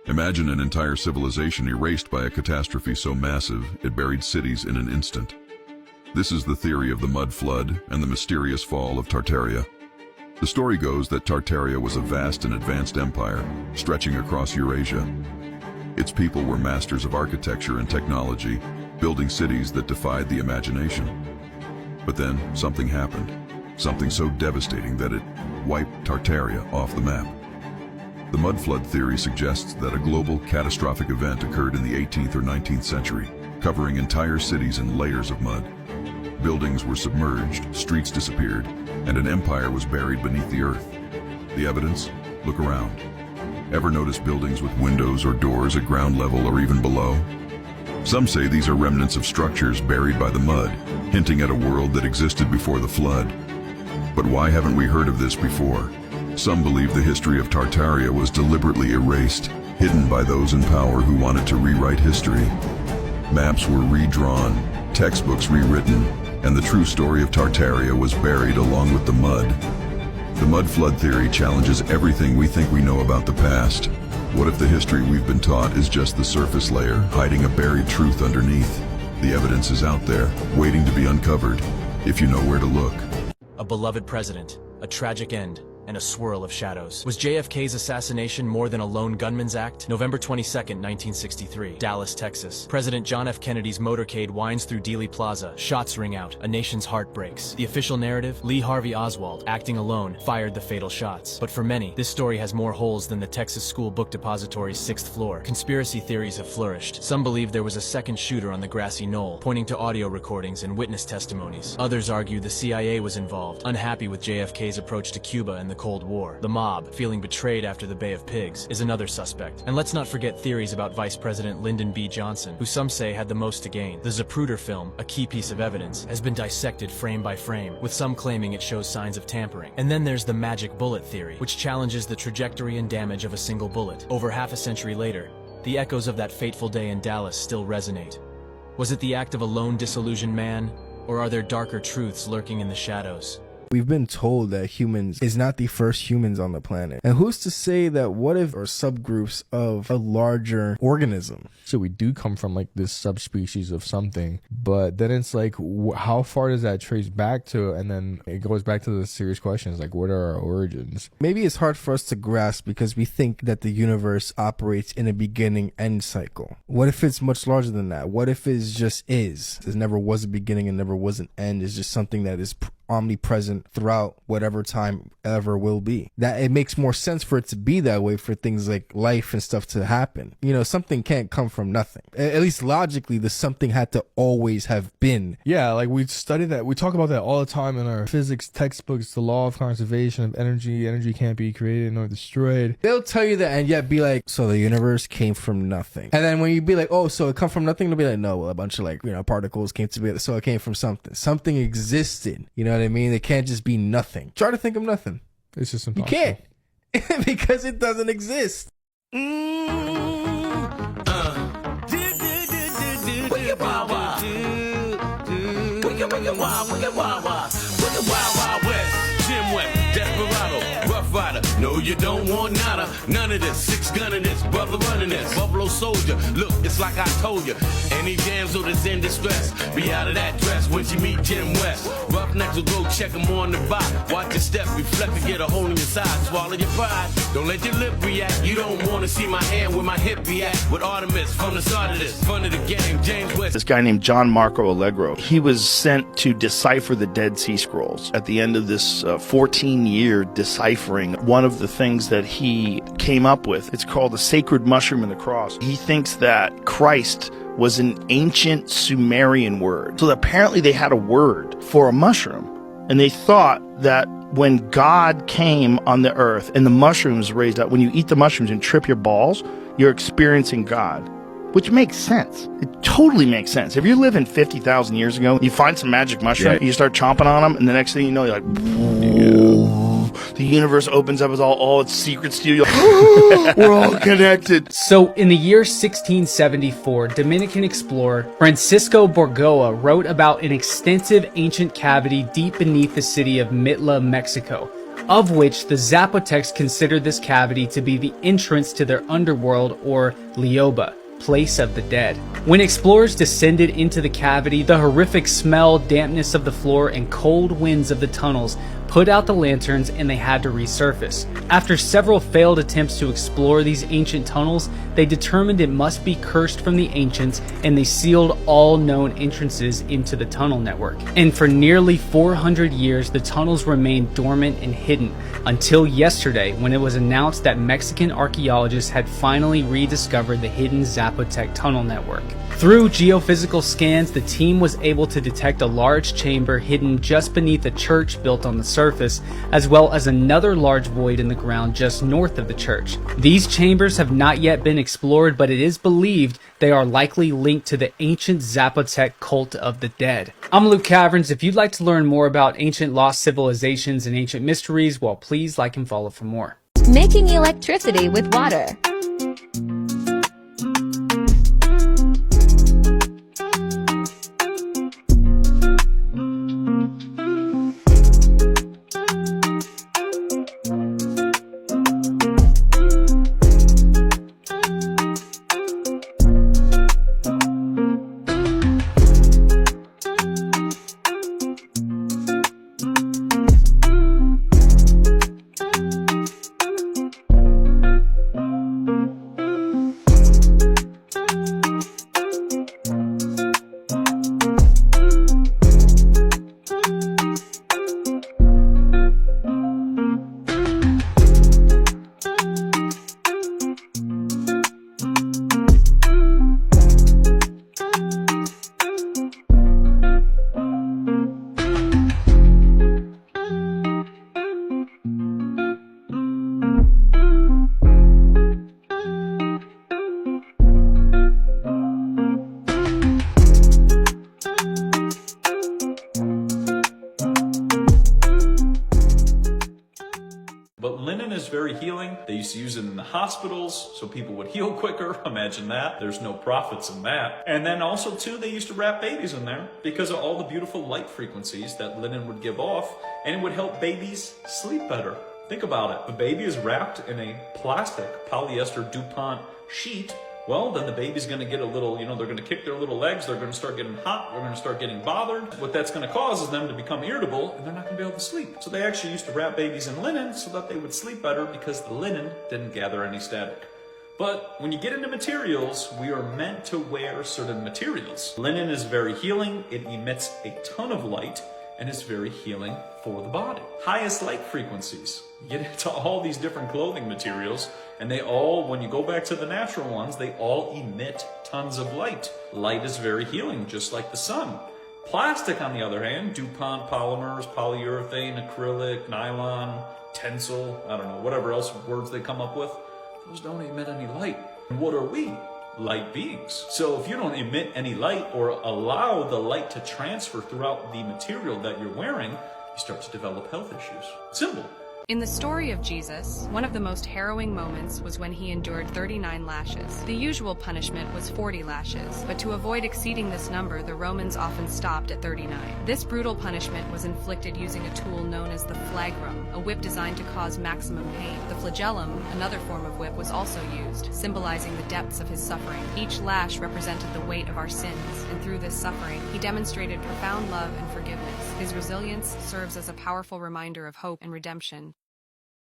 Imagine an entire civilization erased by a catastrophe so massive it buried cities in an instant. This is the theory of the mud flood and the mysterious fall of Tartaria. The story goes that Tartaria was a vast and advanced empire stretching across Eurasia. Its people were masters of architecture and technology, building cities that defied the imagination. But then something happened, something so devastating that it wiped Tartaria off the map. The mud flood theory suggests that a global catastrophic event occurred in the 18th or 19th century, covering entire cities in layers of mud. Buildings were submerged, streets disappeared, and an empire was buried beneath the earth. The evidence? Look around. Ever notice buildings with windows or doors at ground level or even below? Some say these are remnants of structures buried by the mud, hinting at a world that existed before the flood. But why haven't we heard of this before? Some believe the history of Tartaria was deliberately erased, hidden by those in power who wanted to rewrite history. Maps were redrawn, textbooks rewritten, and the true story of Tartaria was buried along with the mud. The mud flood theory challenges everything we think we know about the past. What if the history we've been taught is just the surface layer, hiding a buried truth underneath? The evidence is out there, waiting to be uncovered, if you know where to look. A beloved president, a tragic end, and a swirl of shadows. Was JFK's assassination more than a lone gunman's act? November 22nd, 1963, Dallas, Texas. President John F. Kennedy's motorcade winds through Dealey Plaza. Shots ring out. A nation's heart breaks. The official narrative? Lee Harvey Oswald, acting alone, fired the fatal shots. But for many, this story has more holes than the Texas School Book Depository's 6th floor. Conspiracy theories have flourished. Some believe there was a second shooter on the grassy knoll, pointing to audio recordings and witness testimonies. Others argue the CIA was involved, unhappy with JFK's approach to Cuba and the Cold War. The mob, feeling betrayed after the Bay of Pigs, is another suspect. And let's not forget theories about Vice President Lyndon B. Johnson, who some say had the most to gain. The Zapruder film, a key piece of evidence, has been dissected frame by frame, with some claiming it shows signs of tampering. And then there's the magic bullet theory, which challenges the trajectory and damage of a single bullet. Over half a century later, the echoes of that fateful day in Dallas still resonate. Was it the act of a lone disillusioned man, or are there darker truths lurking in the shadows? We've been told that humans is not the first humans on the planet. And who's to say that what if are subgroups of a larger organism? So we do come from like this subspecies of something, but then it's like, how far does that trace back to? And then it goes back to the serious questions, like what are our origins? Maybe it's hard for us to grasp because we think that the universe operates in a beginning-end cycle. What if it's much larger than that? What if it just is? There never was a beginning and never was an end. It's just something that is omnipresent throughout whatever time ever will be. That it makes more sense for it to be that way for things like life and stuff to happen. You know, something can't come from nothing. At least logically, the something had to always have been. Yeah, like we study that. We talk about that all the time in our physics textbooks, the law of conservation of energy. Energy can't be created nor destroyed. They'll tell you that and yet be like, so the universe came from nothing. And then when you be like, oh, so it come from nothing, they'll be like, no, well, a bunch of like, you know, particles came together. So it came from something. Something existed. You know what I mean? It can't just be nothing. Try to think of nothing. It's just impossible. You can't. Because it doesn't exist. No, you don't want nada, none of this. 6 gunning this, brother running this. Buffalo soldier, look, it's like I told you. Any damsel that's in distress, be out of that dress when she meet Jim West. Roughnecks will go check him on the bot. Watch your step, reflect and get a hole in your side. Swallow your pride, don't let your lip react. You don't want to see my hand where my hip be at. With Artemis from the start of this, fun of the game, James West. This guy named John Marco Allegro, he was sent to decipher the Dead Sea Scrolls. At the end of this 14-year deciphering, one of the things that he came up with, it's called the sacred mushroom and the cross. He thinks that Christ was an ancient Sumerian word. So apparently they had a word for a mushroom. And they thought that when God came on the earth and the mushrooms raised up, when you eat the mushrooms and trip your balls, you're experiencing God. Which makes sense. It totally makes sense. If you're living 50,000 years ago, you find some magic mushroom, you start chomping on them, and the next thing you know, you're like, the universe opens up with all its secrets to you. We're all connected. So in the year 1674, Dominican explorer Francisco Borgoa wrote about an extensive ancient cavity deep beneath the city of Mitla, Mexico. of which the Zapotecs considered this cavity to be the entrance to their underworld, or Lioba, place of the dead. When explorers descended into the cavity, the horrific smell, dampness of the floor, and cold winds of the tunnels put out the lanterns and they had to resurface. After several failed attempts to explore these ancient tunnels, they determined it must be cursed from the ancients, and they sealed all known entrances into the tunnel network. And for nearly 400 years, the tunnels remained dormant and hidden until yesterday, when it was announced that Mexican archaeologists had finally rediscovered the hidden Zapotec tunnel network. Through geophysical scans, the team was able to detect a large chamber hidden just beneath a church built on the surface, as well as another large void in the ground just north of the church. These chambers have not yet been explored, but it is believed they are likely linked to the ancient Zapotec cult of the dead. I'm Luke Caverns. If you'd like to learn more about ancient lost civilizations and ancient mysteries, well, please like and follow for more. Making electricity with water. But linen is very healing. They used to use it in the hospitals so people would heal quicker. Imagine that. There's no profits in that. And then also too, they used to wrap babies in there because of all the beautiful light frequencies that linen would give off, and it would help babies sleep better. Think about it. The baby is wrapped in a plastic polyester DuPont sheet. Well, then the baby's going to get a little, they're going to kick their little legs. They're going to start getting hot. They're going to start getting bothered. What that's going to cause is them to become irritable, and they're not going to be able to sleep. So they actually used to wrap babies in linen so that they would sleep better because the linen didn't gather any static. But when you get into materials, we are meant to wear certain materials. Linen is very healing. It emits a ton of light, and it's very healing for the body. Highest light frequencies. You get into all these different clothing materials, and they all, when you go back to the natural ones, they all emit tons of light. Light is very healing, just like the sun. Plastic, on the other hand, DuPont polymers, polyurethane, acrylic, nylon, tensile, I don't know, whatever else words they come up with, those don't emit any light. And what are we? Light beings. So if you don't emit any light or allow the light to transfer throughout the material that you're wearing, you start to develop health issues. Simple. In the story of Jesus, one of the most harrowing moments was when he endured 39 lashes. The usual punishment was 40 lashes, but to avoid exceeding this number, the Romans often stopped at 39. This brutal punishment was inflicted using a tool known as the flagrum, a whip designed to cause maximum pain. The flagellum, another form of whip, was also used, symbolizing the depths of his suffering. Each lash represented the weight of our sins, and through this suffering, he demonstrated profound love and forgiveness. His resilience serves as a powerful reminder of hope and redemption.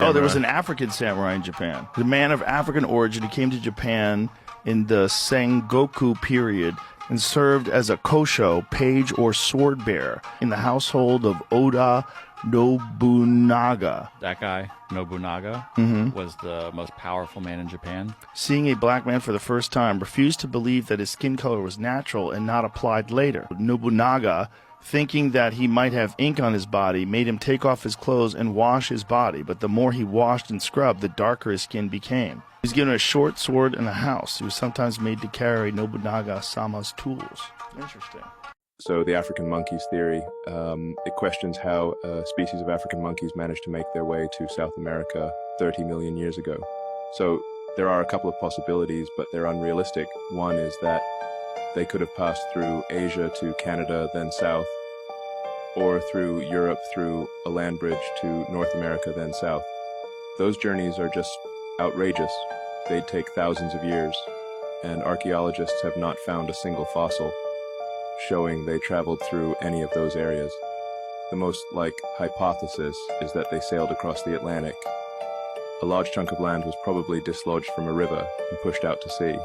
Oh, there was an African samurai in Japan. The man of African origin, he came to Japan in the Sengoku period and served as a kosho, page or sword bearer, in the household of Oda Nobunaga. That guy, Nobunaga, was the most powerful man in Japan. Seeing a black man for the first time, refused to believe that his skin color was natural and not applied later. Nobunaga, thinking that he might have ink on his body, made him take off his clothes and wash his body, but the more he washed and scrubbed, the darker his skin became. He was given a short sword and a house. He was sometimes made to carry Nobunaga-sama's tools. Interesting. So the African monkeys theory, it questions how a species of African monkeys managed to make their way to South America 30 million years ago. So there are a couple of possibilities, but they're unrealistic. One is that they could have passed through Asia to Canada, then south, or through Europe through a land bridge to North America, then south. Those journeys are just outrageous. They'd take thousands of years, and archaeologists have not found a single fossil showing they traveled through any of those areas. The most hypothesis is that they sailed across the Atlantic. A large chunk of land was probably dislodged from a river and pushed out to sea.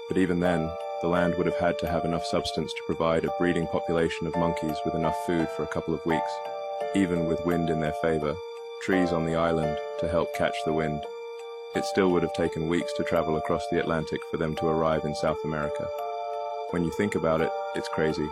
But even then, the land would have had to have enough substance to provide a breeding population of monkeys with enough food for a couple of weeks, even with wind in their favor, trees on the island to help catch the wind. It still would have taken weeks to travel across the Atlantic for them to arrive in South America. When you think about it, it's crazy.